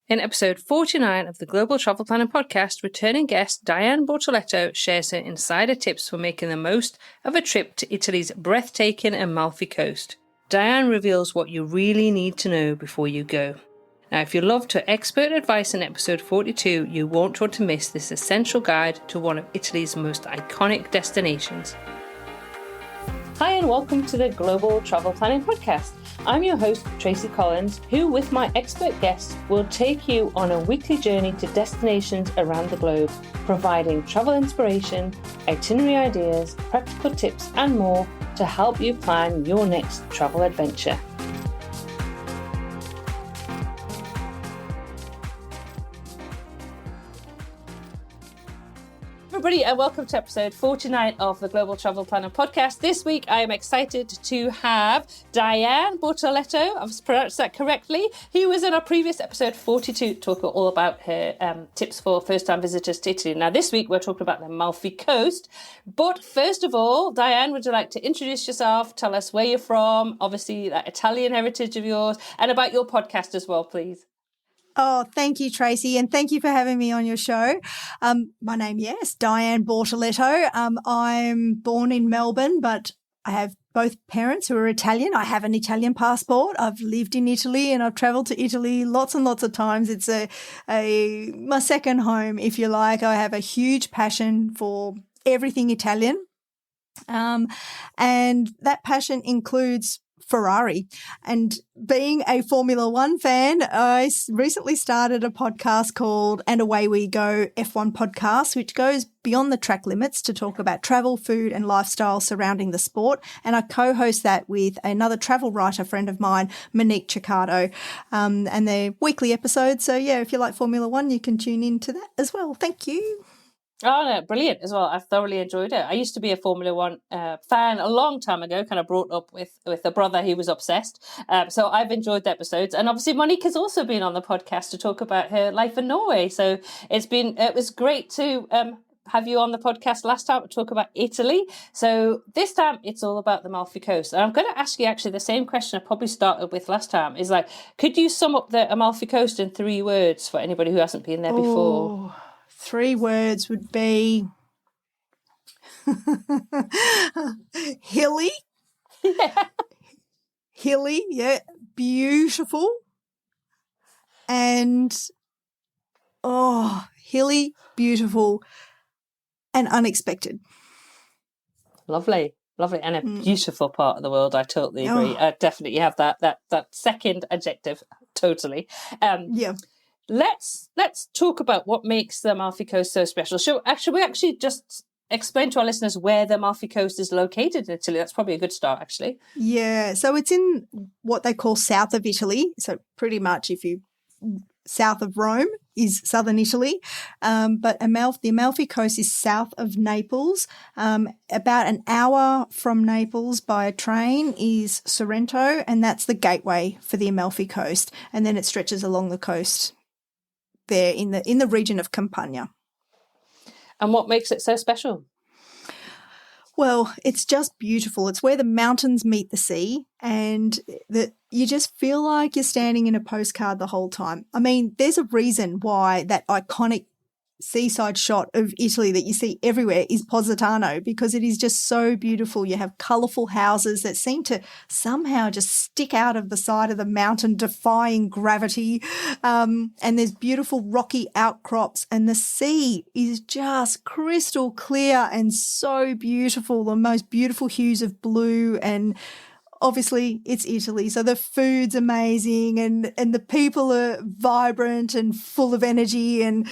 In episode 49 of the Global Travel Planning Podcast, returning guest Dianne Bortoletto shares her insider tips for making the most of a trip to Italy's breathtaking Amalfi Coast. Dianne reveals what you really need to know before you go. Now, if you loved her expert advice in episode 42, you won't want to miss this essential guide to one of Italy's most iconic destinations. Hi and welcome to the Global Travel Planning Podcast. I'm your host, Tracy Collins, who with my expert guests will take you on a weekly journey to destinations around the globe, providing travel inspiration, itinerary ideas, practical tips and more to help you plan your next travel adventure. Everybody, and welcome to episode 49 of the Global Travel Planner Podcast. This week, I am excited to have Dianne Bortoletto, I've pronounced that correctly, who was in our previous episode 42, talk all about her tips for first-time visitors to Italy. Now, this week, we're talking about the Amalfi Coast. But first of all, Dianne, would you like to introduce yourself, tell us where you're from, obviously that Italian heritage of yours, and about your podcast as well, please? Oh, thank you, Tracy, and thank you for having me on your show. My name, yes, Dianne Bortoletto. I'm born in Melbourne, but I have both parents who are Italian. I have an Italian passport. I've lived in Italy and I've travelled to Italy lots and lots of times. It's my second home, if you like. I have a huge passion for everything Italian, and that passion includes Ferrari. And being a Formula One fan, I recently started a podcast called And Away We Go F1 Podcast, which goes beyond the track limits to talk about travel, food and lifestyle surrounding the sport. And I co-host that with another travel writer friend of mine, Monique Ciccardo, and they're weekly episodes. So yeah, if you like Formula One, you can tune into that as well. Thank you. Oh, no, brilliant as well. I've thoroughly enjoyed it. I used to be a Formula One fan a long time ago, kind of brought up with a brother who was obsessed. So I've enjoyed the episodes. And obviously Monique has also been on the podcast to talk about her life in Norway. So it was great to have you on the podcast last time to talk about Italy. So this time it's all about the Amalfi Coast. And I'm going to ask you actually the same question I probably started with last time is like, could you sum up the Amalfi Coast in 3 words for anybody who hasn't been there before? 3 words would be hilly. Yeah. Hilly, yeah, beautiful. And hilly, beautiful and unexpected. Lovely. And a beautiful part of the world. I totally agree. Definitely have that second adjective. Totally. Yeah. Let's talk about what makes the Amalfi Coast so special. Should we actually just explain to our listeners where the Amalfi Coast is located in Italy? That's probably a good start, actually. Yeah, so it's in what they call south of Italy. So pretty much south of Rome is southern Italy, but the Amalfi Coast is south of Naples. About an hour from Naples by train is Sorrento, and that's the gateway for the Amalfi Coast. And then it stretches along the coast there in the region of Campania. And what makes it so special? Well, it's just beautiful. It's where the mountains meet the sea, and you just feel like you're standing in a postcard the whole time. I mean, there's a reason why that iconic seaside shot of Italy that you see everywhere is Positano, because it is just so beautiful. You have colourful houses that seem to somehow just stick out of the side of the mountain, defying gravity. And there's beautiful rocky outcrops, and the sea is just crystal clear and so beautiful, the most beautiful hues of blue. And obviously it's Italy, so the food's amazing and the people are vibrant and full of energy, and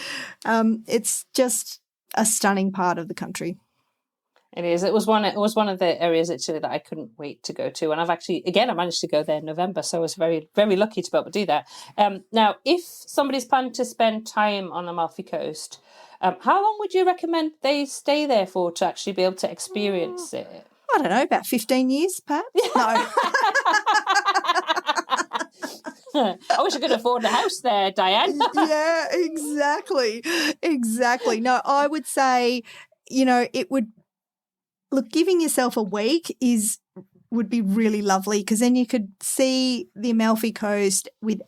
it's just a stunning part of the country. It is. It was one of the areas actually that I couldn't wait to go to, and I managed to go there in November, so I was very, very lucky to be able to do that. Now, if somebody's planning to spend time on Amalfi Coast, how long would you recommend they stay there for to actually be able to experience it? I don't know, about 15 years, perhaps? No. I wish I could afford a house there, Dianne. Yeah, exactly. No, I would say, it would, look, giving yourself a week would be really lovely, because then you could see the Amalfi Coast with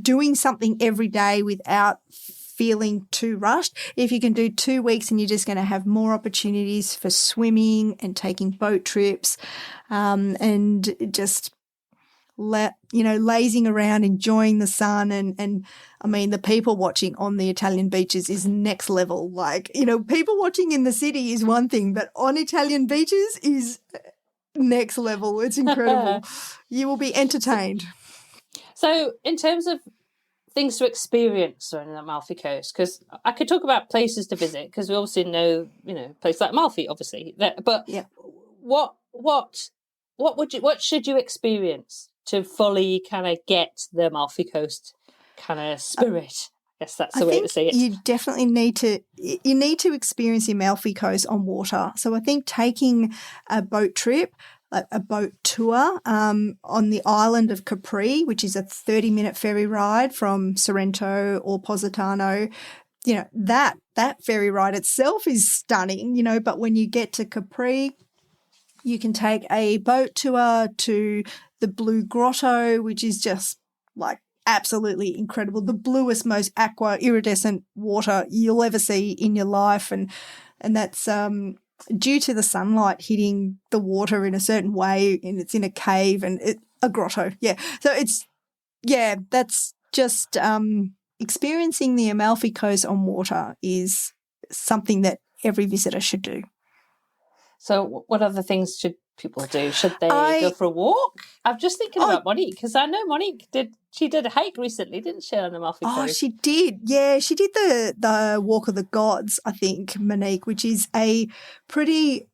doing something every day without feeling too rushed. If you can do 2 weeks and you're just going to have more opportunities for swimming and taking boat trips, and just lazing around, enjoying the sun. And I mean, the people watching on the Italian beaches is next level. Like, people watching in the city is one thing, but on Italian beaches is next level. It's incredible. You will be entertained. So in terms of things to experience on the Amalfi Coast, because I could talk about places to visit, because we obviously know, places like Amalfi, obviously. But yeah. What should you experience to fully kind of get the Amalfi Coast kind of spirit? I guess that's the way to say it. You definitely need to experience the Amalfi Coast on water. So I think taking a boat trip, like a boat tour on the island of Capri, which is a 30-minute ferry ride from Sorrento or Positano, that ferry ride itself is stunning, but when you get to Capri, you can take a boat tour to the Blue Grotto, which is just like absolutely incredible. The bluest, most aqua iridescent water you'll ever see in your life. And that's due to the sunlight hitting the water in a certain way, and it's in a cave and a grotto. Yeah. So that's just experiencing the Amalfi Coast on water is something that every visitor should do. So what other things should people do? Should they go for a walk? I'm just thinking about Monique, because I know Monique did a hike recently, didn't she, on Amalfi Coast? Oh, she did. Yeah, she did the Walk of the Gods, I think, Monique, which is a pretty,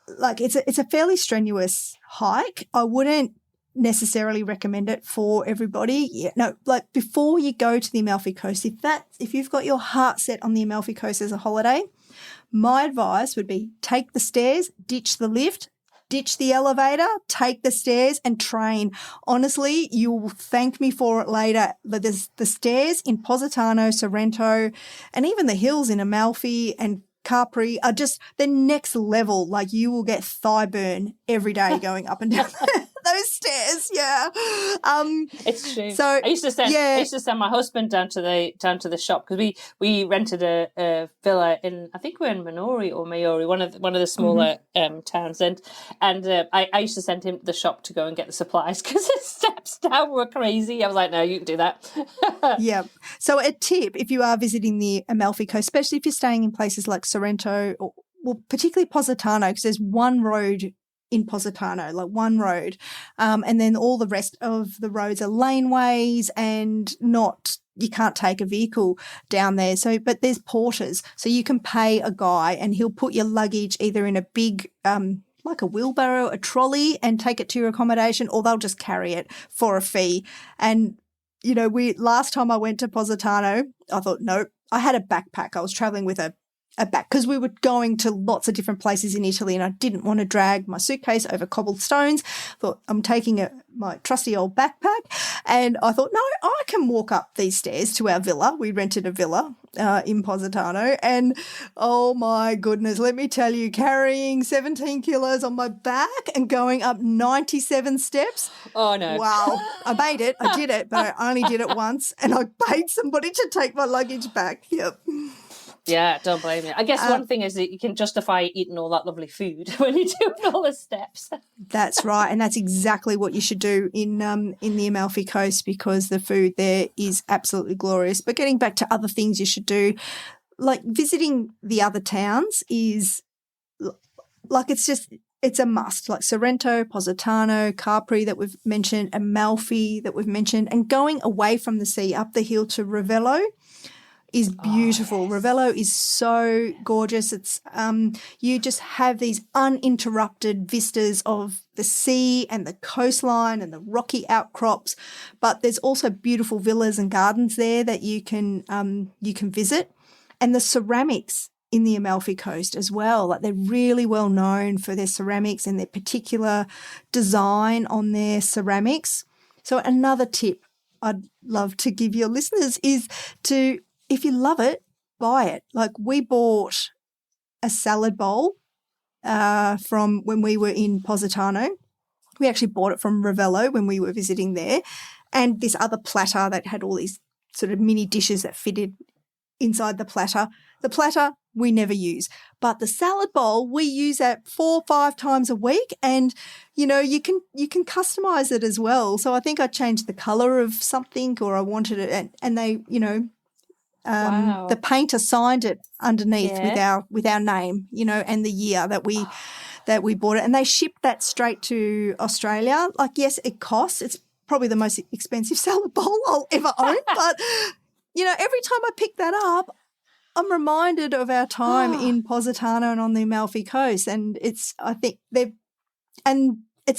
it's a fairly strenuous hike. I wouldn't necessarily recommend it for everybody. Yeah, no, before you go to the Amalfi Coast, if you've got your heart set on the Amalfi Coast as a holiday, my advice would be take the stairs, ditch the lift, ditch the elevator, take the stairs and train. Honestly, you will thank me for it later. There's the stairs in Positano, Sorrento, and even the hills in Amalfi and Capri are just the next level. Like, you will get thigh burn every day going up and down those stairs. Yeah, it's true. So I used to send my husband down to the shop, because we rented a villa in, I think we're in Minori or Maori, one of the smaller towns, and I used to send him to the shop to go and get the supplies, because the steps down were crazy. I was like, no, you can do that. Yeah. So a tip, if you are visiting the Amalfi Coast, especially if you're staying in places like Sorrento or particularly Positano, because there's one road in Positano, like one road, and then all the rest of the roads are laneways and you can't take a vehicle down there. So, but there's porters, so you can pay a guy and he'll put your luggage either in a big, like a wheelbarrow, a trolley, and take it to your accommodation, or they'll just carry it for a fee. And last time I went to Positano, I thought, nope, I had a backpack. I was traveling with a back, because we were going to lots of different places in Italy, and I didn't want to drag my suitcase over cobbled stones. Thought, I'm taking my trusty old backpack, and I thought, no, I can walk up these stairs to our villa. We rented a villa in Positano, and oh my goodness, let me tell you, carrying 17 kilos on my back and going up 97 steps. Oh no! Wow, I made it. I did it, but I only did it once, and I paid somebody to take my luggage back. Yep. Yeah, don't blame me. I guess one thing is that you can justify eating all that lovely food when you're doing all the steps. That's right, and that's exactly what you should do in the Amalfi Coast, because the food there is absolutely glorious. But getting back to other things you should do, like visiting the other towns is like it's a must, like Sorrento, Positano, Capri that we've mentioned, Amalfi that we've mentioned, and going away from the sea up the hill to Ravello is beautiful. Oh, yes. Ravello is so gorgeous. It's you just have these uninterrupted vistas of the sea and the coastline and the rocky outcrops, but there's also beautiful villas and gardens there that you can visit, and the ceramics in the Amalfi Coast as well. Like, they're really well known for their ceramics and their particular design on their ceramics. So another tip I'd love to give your listeners is to, if you love it, buy it. Like, we bought a salad bowl from when we were in Positano. We actually bought it from Ravello when we were visiting there. and this other platter that had all these sort of mini dishes that fitted inside the platter. The platter we never use, but the salad bowl we use that 4 or 5 times a week, and you can customize it as well. So I think I changed the color of something, or I wanted it, and they Wow. the painter signed it underneath with our name, and the year that we bought it, and they shipped that straight to Australia. Like, yes, it costs. It's probably the most expensive salad bowl I'll ever own, but every time I pick that up, I'm reminded of our time in Positano and on the Amalfi Coast, and it's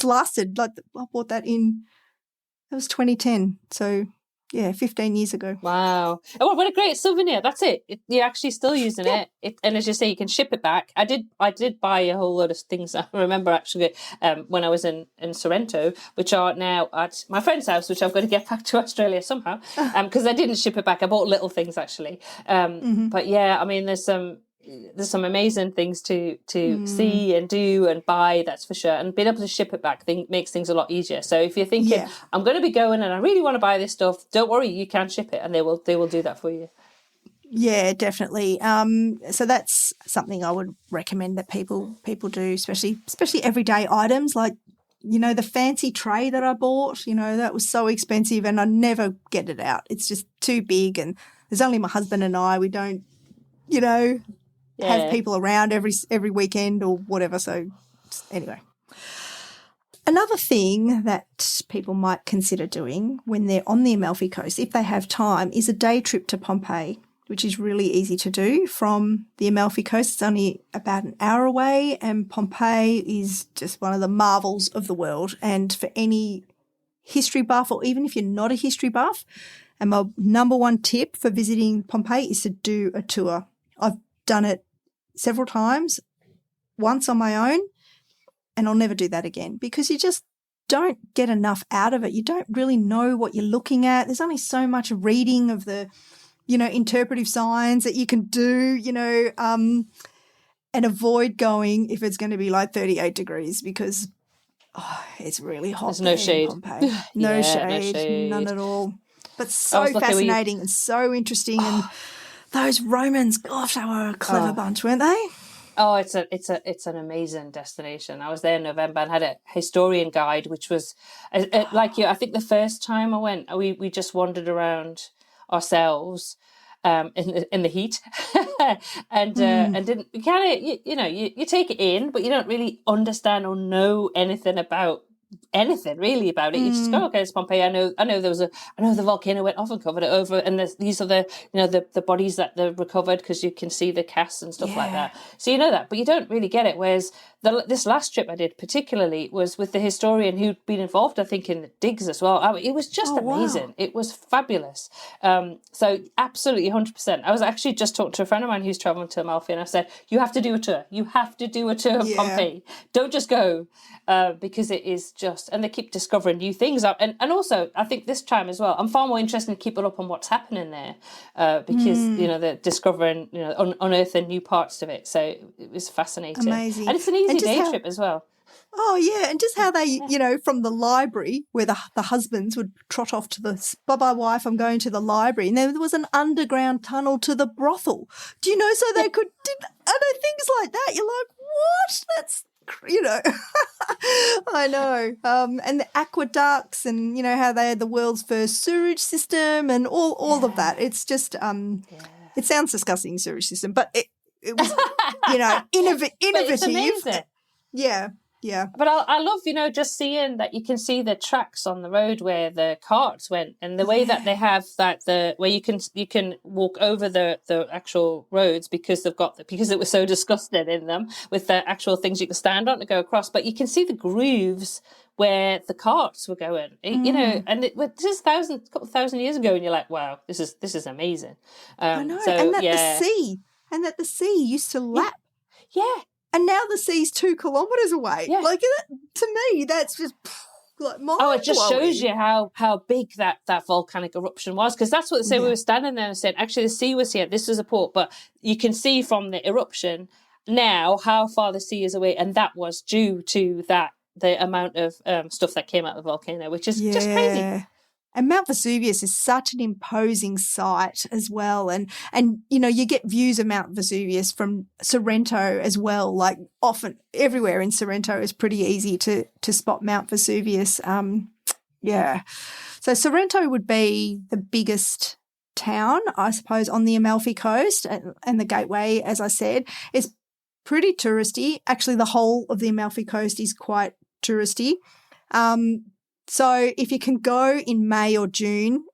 lasted. Like, I bought that it was 2010, so yeah, 15 years ago. Wow. Oh, what a great souvenir. That's it. You're actually still using it. And as you say, you can ship it back. I did buy a whole load of things. I remember actually when I was in Sorrento, which are now at my friend's house, which I've got to get back to Australia somehow, because I didn't ship it back. I bought little things actually. But yeah, I mean, there's some amazing things to see and do and buy, that's for sure, and being able to ship it back makes things a lot easier. So if you're thinking I'm going to be going and I really want to buy this stuff, don't worry, you can ship it and they will do that for you. Yeah, definitely. So that's something I would recommend that people do, especially everyday items like the fancy tray that I bought. That was so expensive and I never get it out. It's just too big, and there's only my husband and I. We don't have people around every weekend or whatever. So anyway, another thing that people might consider doing when they're on the Amalfi Coast, if they have time, is a day trip to Pompeii, which is really easy to do from the Amalfi Coast. It's only about an hour away, and Pompeii is just one of the marvels of the world. And for any history buff, or even if you're not a history buff, and my number one tip for visiting Pompeii is to do a tour. I've done it several times, once on my own, and I'll never do that again, because you just don't get enough out of it. You don't really know what you're looking at. There's only so much reading of the, interpretive signs that you can do, and avoid going if it's going to be like 38 degrees, because it's really hot. There's no shade. Pompeii. No shade, none at all. But so fascinating and so interesting. And those Romans, gosh, they were a clever bunch, weren't they? Oh, it's an amazing destination. I was there in November and had a historian guide, which was like you. I think the first time I went, we just wandered around ourselves in the heat and didn't you take it in, but you don't really understand or know anything about really about it. You just go, okay, it's Pompeii. I know the volcano went off and covered it over, and these are the bodies that they've recovered, because you can see the casts and stuff like that. So you know that, but you don't really get it. Whereas this last trip I did particularly was with the historian who'd been involved, I think, in the digs as well. It was just amazing. Wow. It was fabulous. So absolutely 100%. I was actually just talking to a friend of mine who's traveling to Amalfi, and I said, you have to do a tour. You have to do a tour of Pompeii. Don't just go, because it is just, and they keep discovering new things. And also, I think this time as well, I'm far more interested in keeping up on what's happening there, because they're discovering, unearthing new parts of it. So it was fascinating. Amazing. And it's an easy day trip as well. Oh, yeah. And just how they, from the library where the husbands would trot off to bye-bye wife, I'm going to the library. And then there was an underground tunnel to the brothel. Do you know, so they could, things like that. You're like, what? That's, I know. And the aqueducts and, how they had the world's first sewage system and all of that. It's just, it sounds disgusting, sewage system, but it was, innovative. It's amazing. Yeah. Yeah. But I love, just seeing that you can see the tracks on the road where the carts went, and the way that they have where you can walk over the actual roads because because it was so disgusting in them, with the actual things you can stand on to go across. But you can see the grooves where the carts were going, and this is a couple thousand years ago, and you're like, wow, this is amazing. I know, and that the sea used to lap. Yeah. And now the sea's 2 kilometres away. Yeah. Like, to me, that's just like mind-blowing. Oh, it just shows you how big that volcanic eruption was, because that's what they say. We were standing there and said, actually, the sea was here. This was a port, but you can see from the eruption now how far the sea is away, and that was due to the amount of stuff that came out of the volcano, which is just crazy. And Mount Vesuvius is such an imposing sight as well. And you get views of Mount Vesuvius from Sorrento as well. Like often everywhere in Sorrento is pretty easy to spot Mount Vesuvius. Yeah. So Sorrento would be the biggest town, I suppose, on the Amalfi Coast, and the gateway, as I said, is pretty touristy. Actually, the whole of the Amalfi Coast is quite touristy. So if you can go in May or June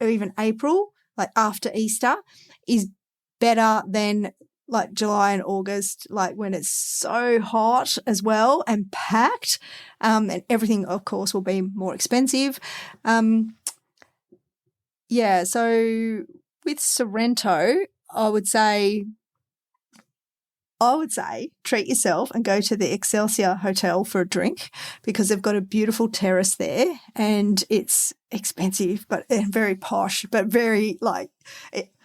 or even April, like after Easter, is better than like July and August, like when it's so hot as well and packed, and everything, of course, will be more expensive. So with Sorrento, I would say treat yourself and go to the Excelsior Hotel for a drink, because they've got a beautiful terrace there, and it's expensive but very posh, but very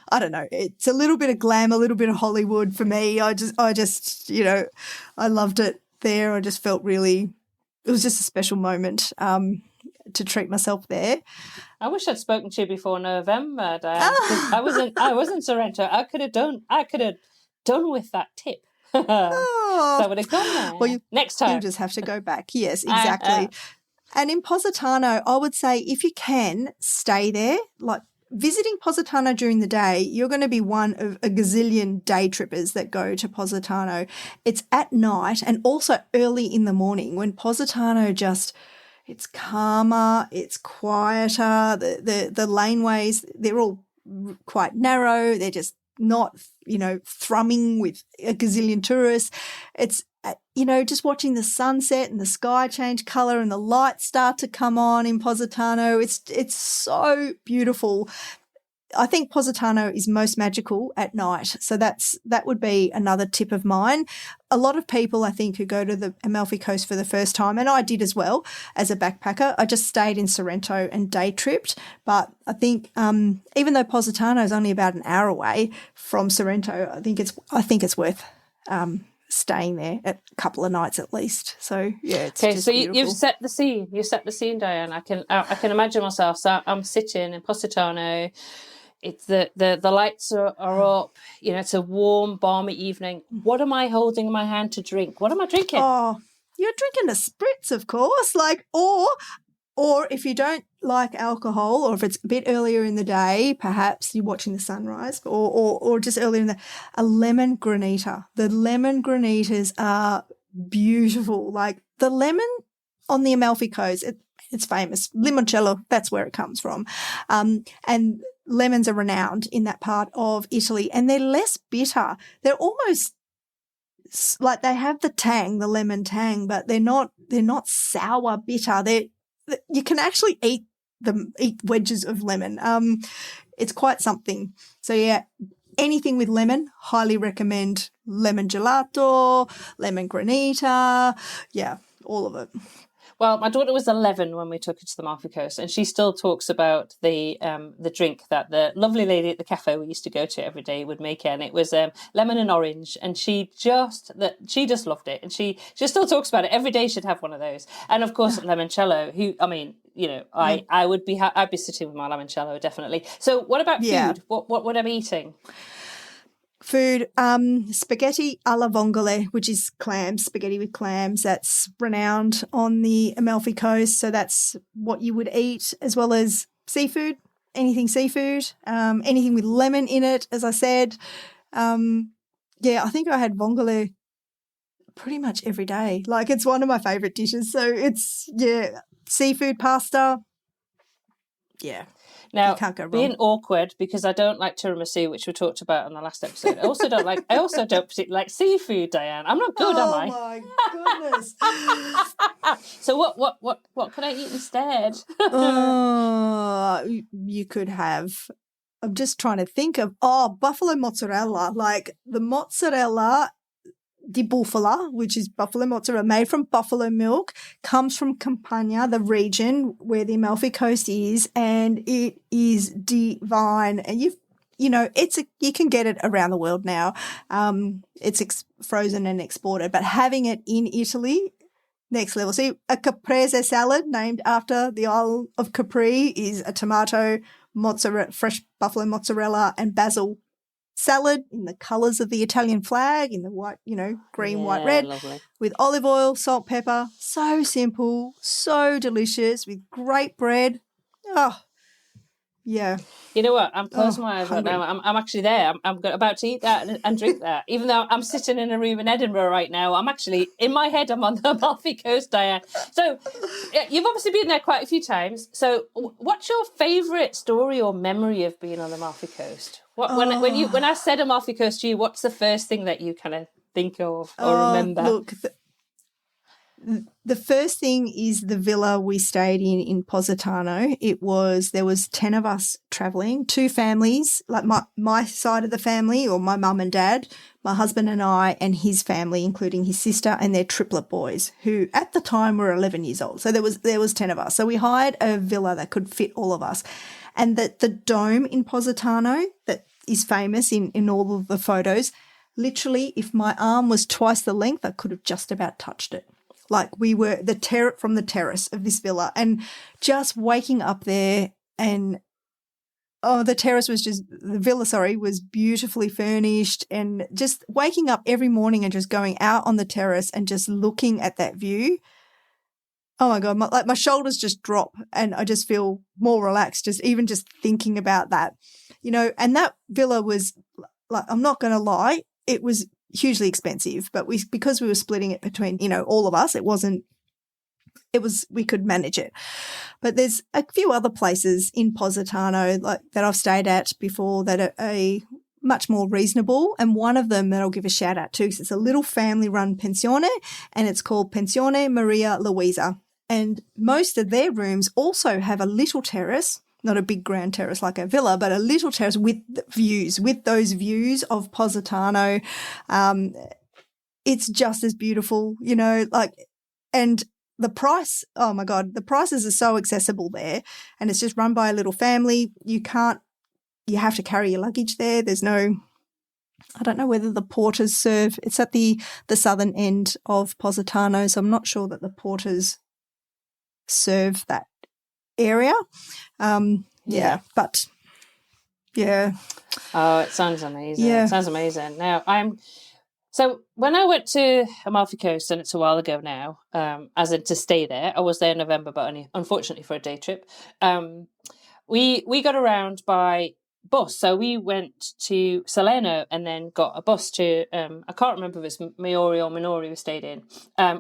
I don't know, it's a little bit of glam, a little bit of Hollywood for me. I just I loved it there. I just felt it was just a special moment to treat myself there. I wish I'd spoken to you before November, Diane. I was in Sorrento. I could have done with that tip. So I would have gone there. Well, next time. You'll just have to go back. Yes, exactly. And in Positano, I would say if you can, stay there. Like visiting Positano during the day, you're going to be one of a gazillion day trippers that go to Positano. It's at night and also early in the morning when Positano it's calmer, it's quieter. The laneways, they're all quite narrow. They're just not, thrumming with a gazillion tourists. It's, just watching the sunset and the sky change colour and the lights start to come on in Positano. It's so beautiful. I think Positano is most magical at night. So that would be another tip of mine. A lot of people, I think, who go to the Amalfi Coast for the first time, and I did as well as a backpacker, I just stayed in Sorrento and day tripped. But I think even though Positano is only about an hour away from Sorrento, I think it's worth staying there a couple of nights at least. So yeah, it's okay. So you've set the scene. You set the scene, Diane. I can imagine myself. So I'm sitting in Positano. It's the lights are up. It's a warm, balmy evening. What am I holding in my hand to drink? What am I drinking? Oh, you're drinking a spritz, of course. Or if you don't like alcohol, or if it's a bit earlier in the day, perhaps you're watching the sunrise, or just earlier in a lemon granita. The lemon granitas are beautiful. Like the lemon on the Amalfi Coast, it's famous. Limoncello, that's where it comes from. And lemons are renowned in that part of Italy, and they're less bitter. They're almost like they have the tang, the lemon tang, but they're not sour bitter. You can actually eat wedges of lemon. It's quite something. So yeah, anything with lemon, highly recommend lemon gelato, lemon granita. Yeah, all of it. Well, my daughter was 11 when we took her to the Amalfi Coast, and she still talks about the drink that the lovely lady at the cafe we used to go to every day would make her, and it was lemon and orange, and she just loved it, and she still talks about it every day. She'd have one of those, and of course limoncello. I'd be sitting with my limoncello definitely. So, what about food? Yeah. What am I eating? Food, spaghetti alla vongole, which is clams, spaghetti with clams. That's renowned on the Amalfi Coast. So that's what you would eat, as well as seafood, anything seafood, anything with lemon in it, as I said. I think I had vongole pretty much every day. Like it's one of my favourite dishes. So it's, seafood, pasta. Yeah. Now, you can't go wrong. Being awkward, because I don't like tiramisu, which we talked about on the last episode. I also don't particularly like seafood, Diane. I'm not good, am I? Oh my goodness! So what could I eat instead? You could have. I'm just trying to think of buffalo mozzarella, like the mozzarella di bufala, which is buffalo mozzarella made from buffalo milk, comes from Campania, the region where the Amalfi Coast is, and it is divine. And you can get it around the world now. It's frozen and exported, but having it in Italy next level. See, a caprese salad named after the Isle of Capri is a tomato, mozzarella, fresh buffalo mozzarella and basil salad in the colours of the Italian flag, in the white, green, white, red, lovely. with olive oil, salt, pepper. So simple, so delicious, with great bread. Oh, yeah. You know what? I'm closing my eyes right hungry. now. I'm actually there. I'm about to eat that and drink that. Even though I'm sitting in a room in Edinburgh right now, I'm actually, in my head, I'm on the Amalfi Coast, Dianne. So you've obviously been there quite a few times. So what's your favourite story or memory of being on the Amalfi Coast? When I said Amalfi Coast to you, what's the first thing that you kind of think of or remember? Look, the first thing is the villa we stayed in Positano. There was 10 of us travelling, 2 families, like my side of the family, or my mum and dad, my husband and I, and his family, including his sister and their triplet boys, who at the time were 11 years old. So there was 10 of us. So we hired a villa that could fit all of us. And the dome in Positano that is famous in all of the photos, literally, if my arm was twice the length, I could have just about touched it. Like we were from the terrace of this villa, and just waking up there, and the villa was beautifully furnished, and just waking up every morning and just going out on the terrace and just looking at that view. Oh my God, my shoulders just drop and I just feel more relaxed just thinking about that, and that villa was, like, I'm not going to lie, it was hugely expensive, but because we were splitting it between, all of us, we could manage it. But there's a few other places in Positano that I've stayed at before that are a much more reasonable, and one of them that I'll give a shout out to, because it's a little family-run pensione, and it's called Pensione Maria Luisa. And most of their rooms also have a little terrace, not a big grand terrace like a villa, but a little terrace with those views of Positano. It's just as beautiful, and the price, oh my God, the prices are so accessible there, and it's just run by a little family. You have to carry your luggage there. There's no, I don't know whether the porters serve, it's at the southern end of Positano, so I'm not sure that the porters serve that area. But yeah. Oh, it sounds amazing. Yeah. It sounds amazing. Now, so when I went to Amalfi Coast, and it's a while ago now, as in to stay there, I was there in November, but only unfortunately for a day trip. We got around by bus. So we went to Salerno and then got a bus to, I can't remember if it's Maori or Minori we stayed in,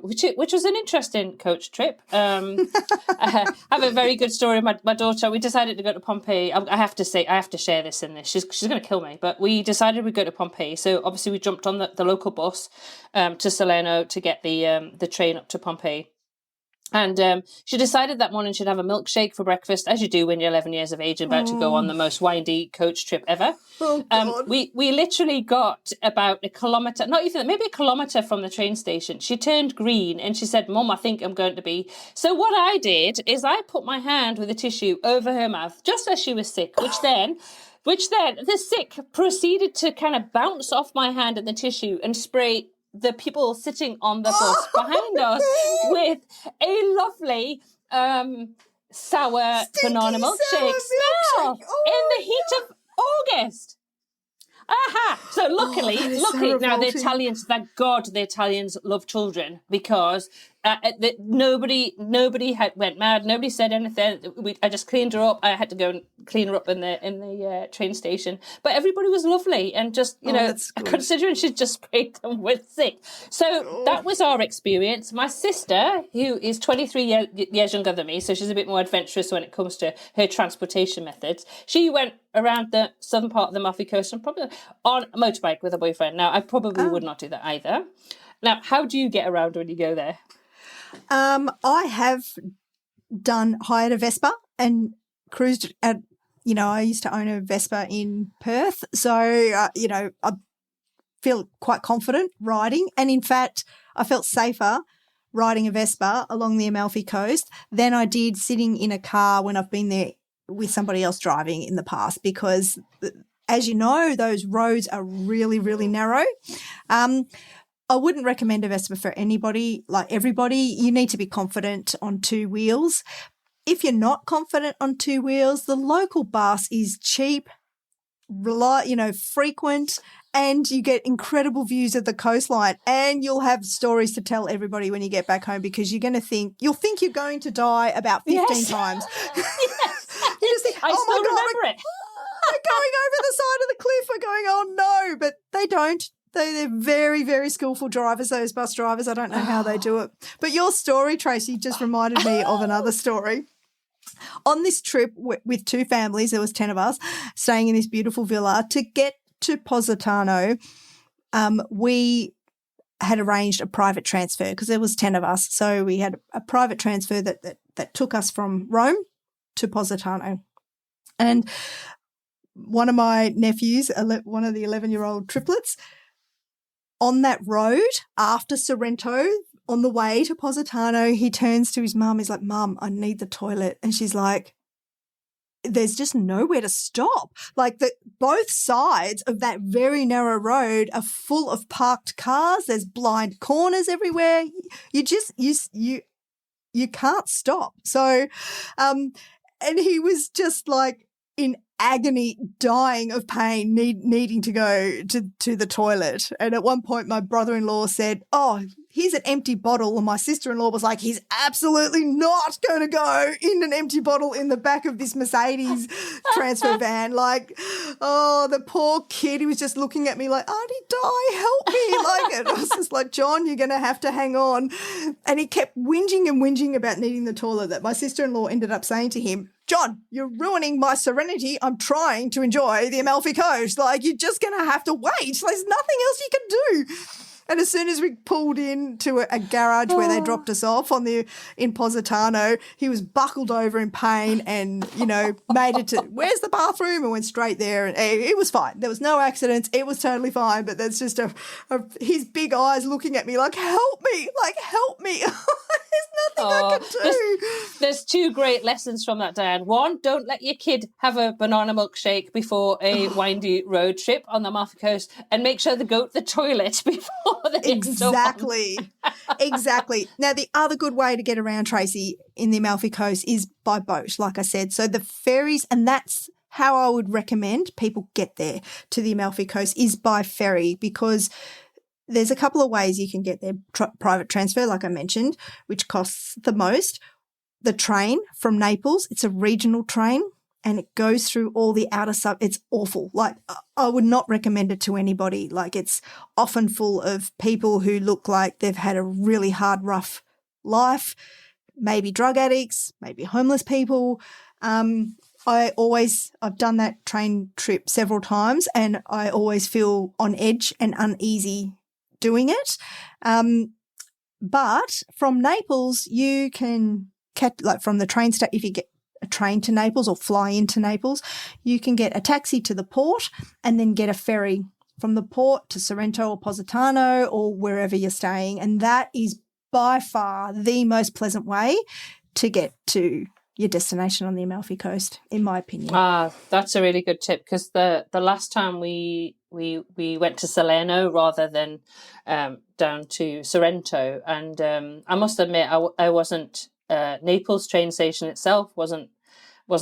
which was an interesting coach trip. I have a very good story. My daughter, we decided to go to Pompeii. I have to share this in this. She's going to kill me, but we decided we'd go to Pompeii. So obviously we jumped on the local bus to Salerno to get the train up to Pompeii. And she decided that morning she'd have a milkshake for breakfast, as you do when you're 11 years of age and about to go on the most windy coach trip ever. Oh, God. We literally got about a kilometre, not even, maybe a kilometre from the train station. She turned green and she said, "Mum, I think I'm going to be." So what I did is I put my hand with a tissue over her mouth just as she was sick, which then the sick proceeded to kind of bounce off my hand and the tissue and spray the people sitting on the bus behind us with a lovely sour banana milkshake smell in the heat of August. Aha! So luckily, now the Italians, thank God the Italians love children, because nobody went mad. Nobody said anything. I just cleaned her up. I had to go and clean her up in the train station. But everybody was lovely, and just considering she'd just sprayed them with sick. So that was our experience. My sister, who is 23 years younger than me, so she's a bit more adventurous when it comes to her transportation methods. She went around the southern part of the Amalfi Coast and probably on a motorbike with a boyfriend. Now, I probably would not do that either. Now, how do you get around when you go there? I have hired a Vespa and cruised at, I used to own a Vespa in Perth. So, I feel quite confident riding. And in fact, I felt safer riding a Vespa along the Amalfi Coast than I did sitting in a car when I've been there with somebody else driving in the past, because as you know, those roads are really, really narrow. I wouldn't recommend a Vespa for anybody, like everybody. You need to be confident on two wheels. If you're not confident on two wheels, the local bus is cheap, frequent, and you get incredible views of the coastline, and you'll have stories to tell everybody when you get back home, because you'll think you're going to die about 15 times. Yes. You just think, I oh still my God, remember it. we're going over the side of the cliff. We're going, oh no, but they don't. They're very, very skillful drivers, those bus drivers. I don't know how they do it. But your story, Tracy, just reminded me of another story. On this trip with two families, there was 10 of us staying in this beautiful villa. To get to Positano, we had arranged a private transfer because there was 10 of us. So we had a private transfer that took us from Rome to Positano. And one of my nephews, one of the 11-year-old triplets, on that road after Sorrento, on the way to Positano, he turns to his mum. He's like, Mum, I need the toilet. And she's like, there's just nowhere to stop. Like both sides of that very narrow road are full of parked cars. There's blind corners everywhere. You can't stop. So, and he was just like in agony, dying of pain, needing to go to the toilet. And at one point, my brother-in-law said, oh, here's an empty bottle. And my sister-in-law was like, he's absolutely not going to go in an empty bottle in the back of this Mercedes transfer van. Like, oh, the poor kid, he was just looking at me like, Auntie Di, help me. Like, and I was just like, John, you're going to have to hang on. And he kept whinging about needing the toilet, that my sister-in-law ended up saying to him, John, you're ruining my serenity. I'm trying to enjoy the Amalfi Coast. Like, you're just going to have to wait. There's nothing else you can do. And as soon as we pulled into a garage where they dropped us off in Positano, he was buckled over in pain and, made it to, where's the bathroom? And went straight there. And it was fine. There was no accidents. It was totally fine. But there's just his big eyes looking at me like, help me. There's nothing I can do. There's two great lessons from that, Dianne. One, don't let your kid have a banana milkshake before a windy road trip on the Amalfi Coast, and make sure they go to the toilet before they Exactly. Now, the other good way to get around, Tracy, in the Amalfi Coast is by boat, like I said. So the ferries, and that's how I would recommend people get there to the Amalfi Coast, is by ferry, because there's a couple of ways you can get there. Private transfer, like I mentioned, which costs the most. The train from Naples, it's a regional train, and it goes through all the outer it's awful. Like, I would not recommend it to anybody. Like, it's often full of people who look like they've had a really hard, rough life, maybe drug addicts, maybe homeless people. I've done that train trip several times, and I always feel on edge and uneasy doing it. But from Naples, you can from the train station, if you get a train to Naples or fly into Naples, you can get a taxi to the port and then get a ferry from the port to Sorrento or Positano or wherever you're staying. And that is by far the most pleasant way to get to your destination on the Amalfi Coast, in my opinion. That's a really good tip, because the last time we went to Salerno rather than down to Sorrento, and I must admit I wasn't Naples train station itself wasn't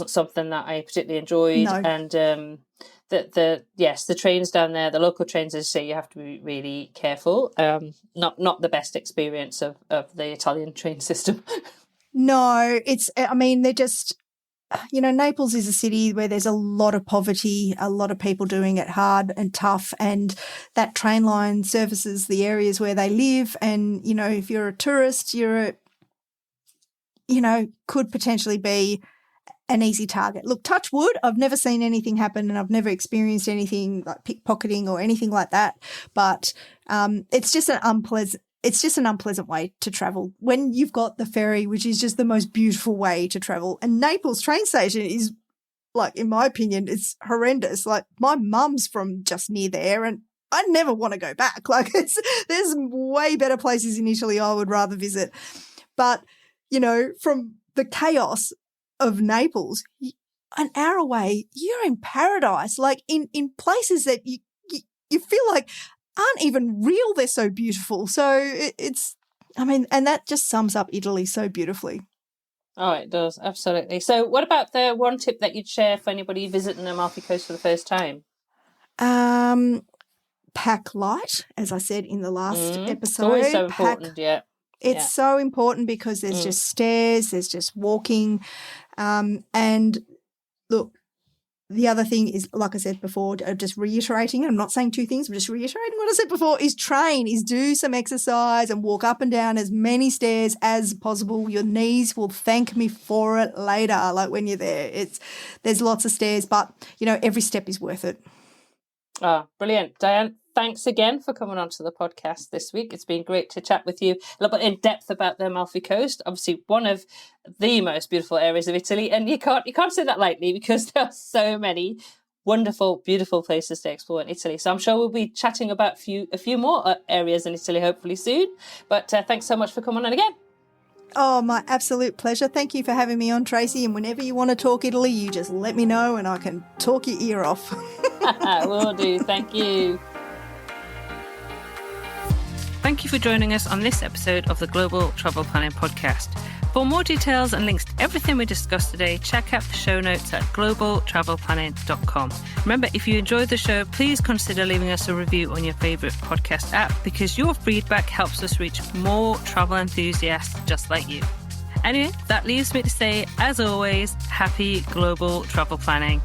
something that I particularly enjoyed. No. And the trains down there, the local trains, as you say, you have to be really careful. Not the best experience of the Italian train system. No, they're just, Naples is a city where there's a lot of poverty, a lot of people doing it hard and tough, and that train line services the areas where they live. And, if you're a tourist, could potentially be an easy target. Look, touch wood, I've never seen anything happen, and I've never experienced anything like pickpocketing or anything like that. But it's just an unpleasant way to travel when you've got the ferry, which is just the most beautiful way to travel. And Naples train station is, like, in my opinion, it's horrendous. Like, my mum's from just near there, and I never want to go back. Like, there's way better places in Italy I would rather visit. But, from the chaos of Naples, an hour away, you're in paradise. Like, in places that you feel like aren't even real. They're so beautiful. So and that just sums up Italy so beautifully. Oh, it does. Absolutely. So what about the one tip that you'd share for anybody visiting Amalfi Coast for the first time? Pack light, as I said in the last episode. It's always so important, It's so important because there's just stairs, there's just walking. And look, the other thing is, like I said before, just reiterating, I'm not saying two things, I'm just reiterating what I said before, is do some exercise and walk up and down as many stairs as possible. Your knees will thank me for it later, like when you're there. There's lots of stairs, but, every step is worth it. Oh, brilliant. Dianne, thanks again for coming on to the podcast this week. It's been great to chat with you a little bit in depth about the Amalfi Coast. Obviously, one of the most beautiful areas of Italy, and you can't say that lightly because there are so many wonderful, beautiful places to explore in Italy. So I'm sure we'll be chatting about a few more areas in Italy hopefully soon. But thanks so much for coming on again. Oh, my absolute pleasure. Thank you for having me on, Tracy. And whenever you want to talk Italy, you just let me know and I can talk your ear off. Will do. Thank you. Thank you for joining us on this episode of the Global Travel Planning Podcast. For more details and links to everything we discussed today, check out the show notes at globaltravelplanning.com. Remember, if you enjoyed the show, please consider leaving us a review on your favourite podcast app because your feedback helps us reach more travel enthusiasts just like you. Anyway, that leaves me to say, as always, happy global travel planning.